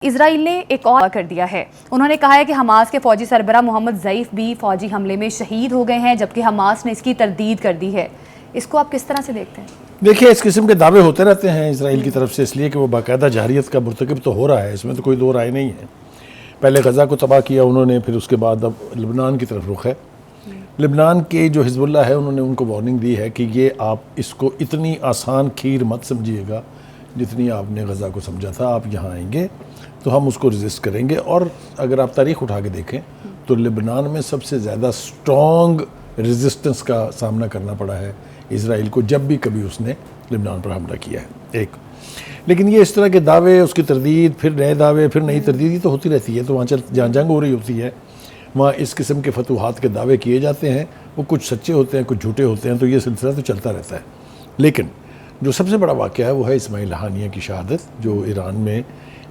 اسرائیل نے ایک اور کر دیا ہے. انہوں نے کہا ہے کہ حماس کے فوجی سربراہ محمد ضعیف بھی فوجی حملے میں شہید ہو گئے ہیں، جبکہ حماس نے اس کی تردید کر دی ہے. اس کو آپ کس طرح سے دیکھتے ہیں؟ دیکھیے، اس قسم کے دعوے ہوتے رہتے ہیں اسرائیل کی طرف سے، اس لیے کہ وہ باقاعدہ جارحیت کا مرتکب تو ہو رہا ہے، اس میں تو کوئی دو رائے نہیں ہے. پہلے غزہ کو تباہ کیا انہوں نے، پھر اس کے بعد اب لبنان کی طرف رخ ہے. لبنان کے جو حزب اللہ ہے انہوں نے ان کو وارننگ دی ہے کہ یہ آپ اس کو اتنی آسان کھیر مت سمجھیے گا جتنی آپ نے غزہ کو سمجھا تھا. آپ یہاں آئیں گے تو ہم اس کو ریزسٹ کریں گے. اور اگر آپ تاریخ اٹھا کے دیکھیں تو لبنان میں سب سے زیادہ سٹرونگ ریزسٹنس کا سامنا کرنا پڑا ہے اسرائیل کو جب بھی کبھی اس نے لبنان پر حملہ کیا ہے. ایک لیکن یہ اس طرح کے دعوے، اس کی تردید، پھر نئے دعوے، پھر نئی تردید، یہ تو ہوتی رہتی ہے. تو وہاں جہاں جنگ ہو رہی ہوتی ہے وہاں اس قسم کے فتوحات کے دعوے کیے جاتے ہیں. وہ کچھ سچے ہوتے ہیں، کچھ جھوٹے ہوتے ہیں، تو یہ سلسلہ تو چلتا رہتا ہے. لیکن جو سب سے بڑا واقعہ ہے وہ ہے اسماعیل ہانیہ کی شہادت، جو ایران میں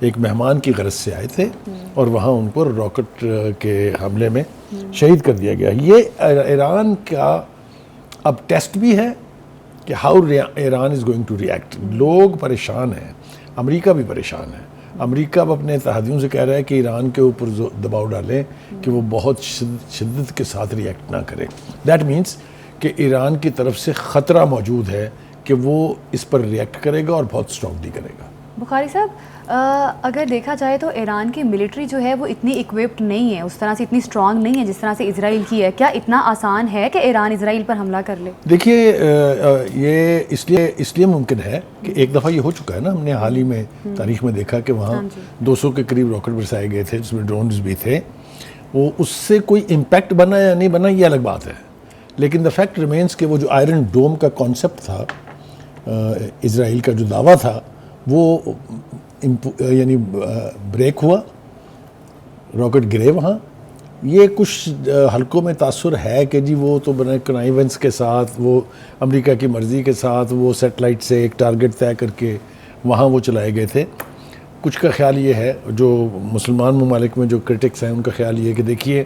ایک مہمان کی غرض سے آئے تھے اور وہاں ان کو راکٹ کے حملے میں شہید کر دیا گیا. یہ ایران کا اب ٹیسٹ بھی ہے کہ how Iran is going to react. لوگ پریشان ہیں، امریکہ بھی پریشان ہے. امریکہ اب اپنے اتحادیوں سے کہہ رہا ہے کہ ایران کے اوپر دباؤ ڈالیں کہ وہ بہت شدت کے ساتھ ریئیکٹ نہ کرے. دیٹ مینس کہ ایران کی طرف سے خطرہ موجود ہے کہ وہ اس پر ریئیکٹ کرے گا اور بہت اسٹرانگلی کرے گا. بخاری صاحب، اگر دیکھا جائے تو ایران کی ملٹری جو ہے وہ اتنی اکوپڈ نہیں ہے، اس طرح سے اتنی اسٹرانگ نہیں ہے جس طرح سے اسرائیل کی ہے. کیا اتنا آسان ہے کہ ایران اسرائیل پر حملہ کر لے؟ دیکھیے، یہ اس لیے ممکن ہے کہ ایک دفعہ یہ ہو چکا ہے نا. ہم نے حال ہی میں تاریخ میں دیکھا کہ وہاں 200 کے قریب راکٹ برسائے گئے تھے جس میں ڈرونز بھی تھے. وہ اس سے کوئی امپیکٹ بنا یا نہیں بنا یہ الگ بات ہے، لیکن دا فیکٹ ریمینس کہ وہ جو آئرن ڈوم کا کانسیپٹ تھا، اسرائیل کا جو دعویٰ تھا، وہ یعنی بریک ہوا، راکٹ گرے وہاں. یہ کچھ حلقوں میں تاثر ہے کہ جی وہ تو بنا کنائیونس کے ساتھ، وہ امریکہ کی مرضی کے ساتھ وہ سیٹلائٹ سے ایک ٹارگٹ طے کر کے وہاں وہ چلائے گئے تھے. کچھ کا خیال یہ ہے، جو مسلمان ممالک میں جو کرٹکس ہیں ان کا خیال یہ ہے کہ دیکھیے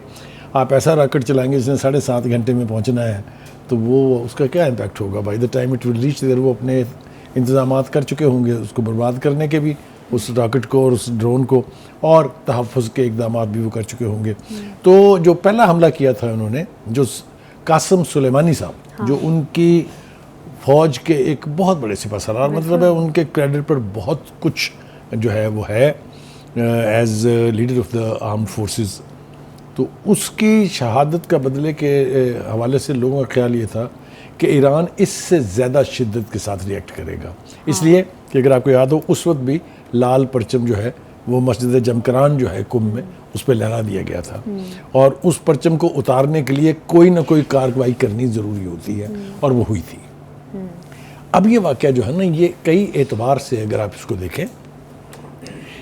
آپ ایسا راکٹ چلائیں گے جس نے 7.5 گھنٹے میں پہنچنا ہے تو وہ اس کا کیا امپیکٹ ہوگا. By the time it will reach their وہ اپنے انتظامات کر چکے ہوں گے اس کو برباد کرنے کے بھی، اس راکٹ کو اور اس ڈرون کو، اور تحفظ کے اقدامات بھی وہ کر چکے ہوں گے. تو جو پہلا حملہ کیا تھا انہوں نے، جو قاسم سلیمانی صاحب جو ان کی فوج کے ایک بہت بڑے سپہ سالار، مطلب ہے ان کے کریڈٹ پر بہت کچھ جو ہے وہ ہے as leader of the armed forces. تو اس کی شہادت کا بدلے کے حوالے سے لوگوں کا خیال یہ تھا کہ ایران اس سے زیادہ شدت کے ساتھ ریئیکٹ کرے گا. اس لیے کہ اگر آپ کو یاد ہو اس وقت بھی لال پرچم جو ہے وہ مسجد جمکران جو ہے کم میں اس پہ لہرا دیا گیا تھا، اور اس پرچم کو اتارنے کے لیے کوئی نہ کوئی کارروائی کرنی ضروری ہوتی ہے، اور وہ ہوئی تھی. اب یہ واقعہ جو ہے نا، یہ کئی اعتبار سے اگر آپ اس کو دیکھیں،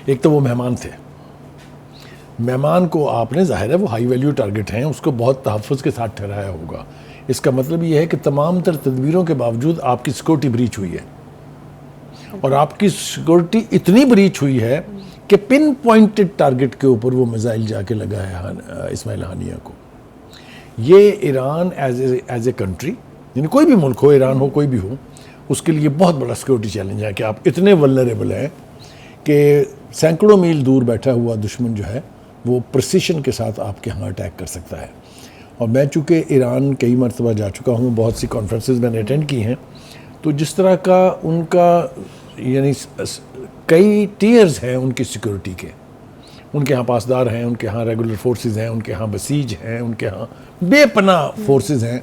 ایک تو وہ مہمان تھے. مہمان کو آپ نے، ظاہر ہے وہ ہائی ویلیو ٹارگٹ ہیں، اس کو بہت تحفظ کے ساتھ ٹھہرایا ہوگا. اس کا مطلب یہ ہے کہ تمام تر تدبیروں کے باوجود آپ کی سیکورٹی بریچ ہوئی ہے، اور آپ کی سیکورٹی اتنی بریچ ہوئی ہے کہ پن پوائنٹڈ ٹارگٹ کے اوپر وہ میزائل جا کے لگا ہے اسماعیل ہانیہ کو. یہ ایران ایز اے کنٹری، یعنی کوئی بھی ملک ہو، ایران ہو کوئی بھی ہو، اس کے لیے بہت بڑا سیکورٹی چیلنج ہے کہ آپ اتنے ولنریبل ہیں کہ سینکڑوں میل دور بیٹھا ہوا دشمن جو ہے وہ پرسیشن کے ساتھ آپ کے ہاں اٹیک کر سکتا ہے. اور میں چونکہ ایران کئی مرتبہ جا چکا ہوں، بہت سی کانفرنسز میں نے اٹینڈ کی ہیں، تو جس طرح کا ان کا یعنی کئی ٹیئرز ہیں ان کی سیکورٹی کے. ان کے ہاں پاسدار ہیں، ان کے ہاں ریگولر فورسز ہیں، ان کے ہاں بسیج ہیں، ان کے ہاں بے پناہ فورسز ہیں.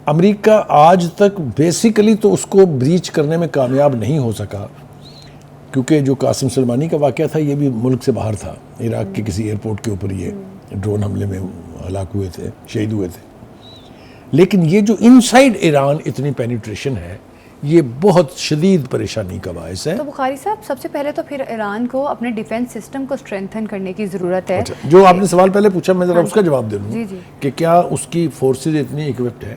امریکہ آج تک بیسیکلی تو اس کو بریچ کرنے میں کامیاب نہیں ہو سکا، کیونکہ جو قاسم سلیمانی کا واقعہ تھا یہ بھی ملک سے باہر تھا. عراق کے کسی ایئرپورٹ کے اوپر یہ ڈرون حملے میں ہلاک ہوئے تھے، شہید ہوئے تھے. لیکن یہ جو انسائیڈ ایران اتنی پینیٹریشن ہے، یہ بہت شدید پریشانی کا باعث ہے. تو بخاری صاحب، سب سے پہلے تو پھر ایران کو اپنے ڈیفنس سسٹم کو اسٹرینتھن کرنے کی ضرورت ہے. جو آپ نے سوال پہلے پوچھا، میں ذرا اس کا جواب دے دوں کہ کیا اس کی فورسز اتنی ایکوپڈ ہے.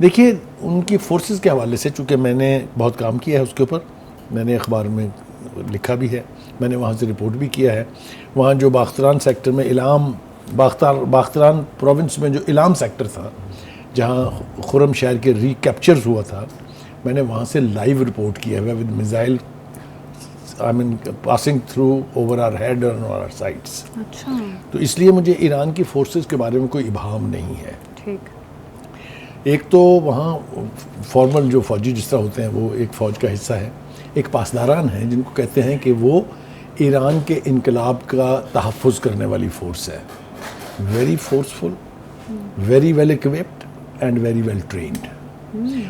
دیکھیے، ان کی فورسز کے حوالے سے چونکہ میں نے بہت کام کیا ہے اس کے اوپر، میں نے اخبار میں لکھا بھی ہے، میں نے وہاں سے رپورٹ بھی کیا ہے. وہاں جو باختران سیکٹر میں باختران پروونس میں جو الام سیکٹر تھا، جہاں خرم شہر کے ری کیپچرز ہوا تھا، میں نے وہاں سے لائیو رپورٹ کیا ہے with missile I mean passing through over our head and our sides. اچھا تو اس لیے مجھے ایران کی فورسز کے بارے میں کوئی ابہام نہیں ہے. ٹھیک. ایک تو وہاں فارمل جو فوجی جس طرح ہوتے ہیں وہ ایک فوج کا حصہ ہے, ایک پاسداران ہیں جن کو کہتے ہیں کہ وہ ایران کے انقلاب کا تحفظ کرنے والی فورس ہے. Very forceful, very well equipped and very well trained.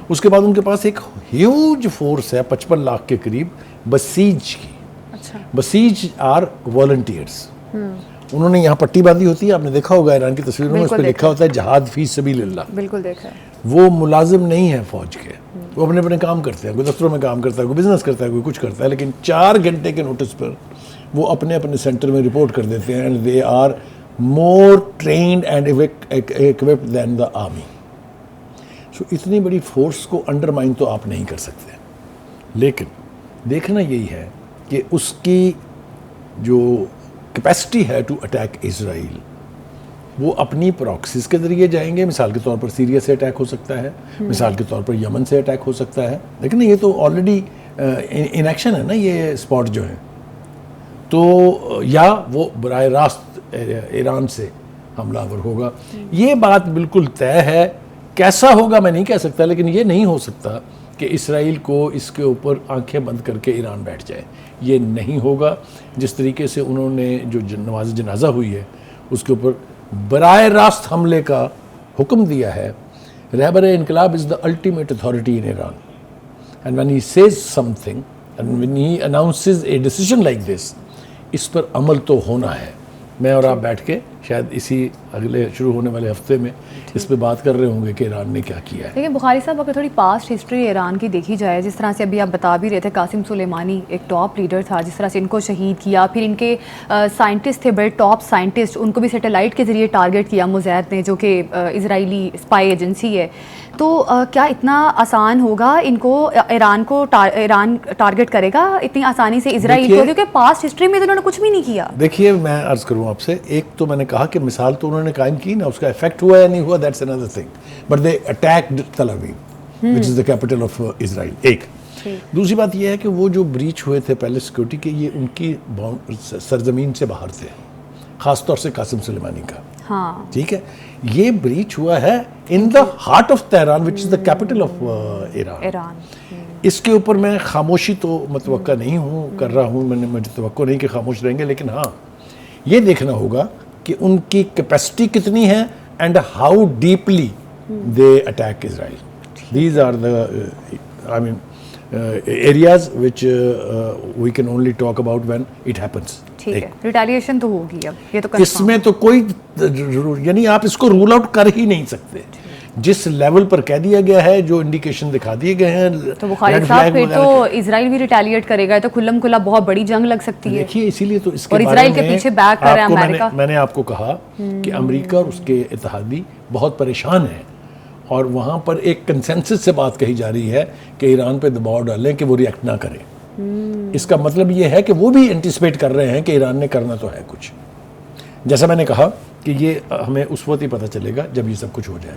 اس کے بعد ان کے پاس ایک ہیوج فورس ہے 55 لاکھ کے قریب بسیج کی. اچھا. Basij are volunteers. انہوں نے یہاں پٹی باندھی ہوتی ہے, آپ نے دیکھا ہوگا ایران کی تصویروں میں, اس پہ لکھا ہوتا ہے جہاد فی سبیل اللہ. بالکل دیکھا ہے. وہ ملازم نہیں ہے فوج کے, وہ اپنے اپنے کام کرتے ہیں, کوئی دفتروں میں کام کرتا ہے, کوئی بزنس کرتا ہے, کوئی کچھ کرتا ہے, لیکن 4 گھنٹے کے نوٹس پر وہ اپنے اپنے سینٹر میں رپورٹ کر دیتے ہیں. And they are more trained and equipped than the army. So اتنی بڑی فورس کو انڈرمائن تو آپ نہیں کر سکتے, لیکن دیکھنا یہی ہے کہ اس کی جو کیپیسٹی ہے ٹو اٹیک اسرائیل, وہ اپنی پراکسیز کے ذریعے جائیں گے. مثال کے طور پر سیریا سے اٹیک ہو سکتا ہے, مثال کے طور پر یمن سے اٹیک ہو سکتا ہے, لیکن یہ تو آلریڈی ان ایکشن ہے نا یہ اسپاٹ جو ہیں. تو یا وہ براہ راست ایران سے حملہ آور ہوگا. یہ بات بالکل طے ہے. کیسا ہوگا میں نہیں کہہ سکتا, لیکن یہ نہیں ہو سکتا کہ اسرائیل کو اس کے اوپر آنکھیں بند کر کے ایران بیٹھ جائے. یہ نہیں ہوگا. جس طریقے سے انہوں نے جو نماز جنازہ ہوئی ہے اس کے اوپر براہ راست حملے کا حکم دیا ہے. رہبر انقلاب از the ultimate authority in Iran, and when he Cs some thing and when he announces a decision like this, اس پر عمل تو ہونا ہے. میں اور آپ بیٹھ کے شاید اسی اگلے شروع ہونے والے ہفتے میں اس پہ بات کر رہے ہوں گے کہ ایران نے کیا کیا ہے. لیکن بخاری صاحب اگر تھوڑی پاسٹ ہسٹری ایران کی دیکھی جائے, جس طرح سے ابھی آپ بتا بھی رہے تھے, قاسم سلیمانی ایک ٹاپ لیڈر تھا, جس طرح سے ان کو شہید کیا, پھر ان کے سائنٹسٹ تھے بڑے ٹاپ سائنٹسٹ, ان کو بھی سیٹلائٹ کے ذریعے ٹارگٹ کیا موساد نے, جو کہ اسرائیلی اسپائی ایجنسی ہے. تو کیا اتنا آسان ہوگا ان کو, ایران کو ایران ٹارگٹ کرے گا اتنی آسانی سے اسرائیل کو, کیونکہ پاسٹ ہسٹری میں تو انہوں نے کچھ بھی نہیں کیا. دیکھیے میں عرض کروں آپ سے, ایک تو میں نے کہا کہ مثال تو انہوں نے قائم کی نا, اس کا افیکٹ ہوا یا نہیں ہوا, that's another thing, but they attacked تل اویو وچ is the capital of Israel. ایک دوسری بات یہ ہے کہ وہ جو بریچ ہوئے تھے پہلے سیکورٹی کے, یہ ان کی سرزمین سے باہر تھے, خاص طور سے قاسم سلیمانی کا. ہاں ٹھیک ہے, یہ بریچ ہوا ہے in the heart of Tehran which is the capital of Iran. اس کے اوپر میں خاموشی تو متوقع نہیں ہوں کر رہا ہوں, مجھے توقع نہیں کہ خاموش رہیں گے, لیکن ہاں یہ دیکھنا ہوگا کہ ان کی کیپیسٹی کتنی ہے and how deeply they attack Israel. These are the I mean areas which we can only talk about when it happens. ٹھیک ہے, ریٹیلیشن تو ہوگی اب, یہ تو اس میں تو کوئی یعنی آپ اس کو رول آؤٹ کر ہی نہیں سکتے. جس لیول پر کہہ دیا گیا ہے, جو انڈیکیشن دکھا دیے گئے ہیں, تو بخاری صاحب پھر تو اسرائیل بھی ریٹیلیٹ کرے گا, تو کھلم کھلا بہت بڑی جنگ لگ سکتی ہے. دیکھیے اسی لیے تو اس کے اور اسرائیل کے پیچھے بیک کر رہا ہے امریکہ. میں نے آپ کو کہا کہ امریکہ اور اس کے اتحادی بہت پریشان ہیں, اور وہاں پر ایک کنسنسس سے بات کہی جا رہی ہے کہ ایران پہ دباؤ ڈالیں کہ وہ ریئیکٹ نہ کرے. اس کا مطلب یہ ہے کہ وہ بھی انٹیسپیٹ کر رہے ہیں کہ ایران نے کرنا تو ہے کچھ. جیسا میں نے کہا کہ یہ ہمیں اس وقت ہی پتہ چلے گا جب یہ سب کچھ ہو جائے گا.